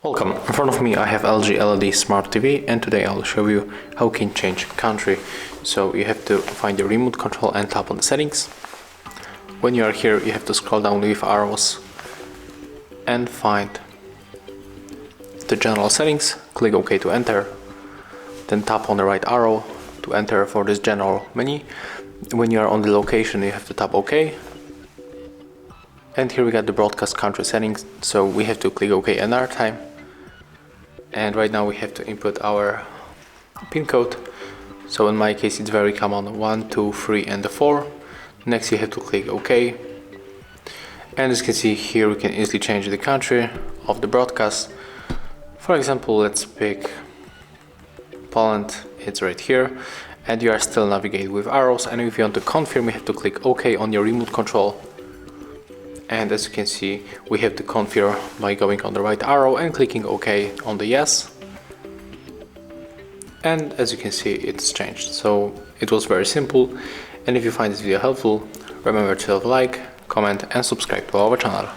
Welcome, in front of me I have LG LED Smart TV, and today I'll show you how you can change country. So you have to find your remote control and tap on the settings. When you are here, you have to scroll down with arrows and find the general settings, click OK to enter, then tap on the right arrow to enter for this general menu. When you are on the location, you have to tap OK. And here we got the broadcast country settings, so we have to click OK another time. And right now we have to input our pin code. So in my case it's very common, 1, 2, 3 and the 4. Next you have to click OK. And as you can see here, we can easily change the country of the broadcast. For example, let's pick Poland, it's right here. And you are still navigating with arrows, and if you want to confirm, you have to click OK on your remote control. And as you can see, we have to confirm by going on the right arrow and clicking OK on the yes. And as you can see, it's changed. So it was very simple. And if you find this video helpful, remember to leave a like, comment and subscribe to our channel.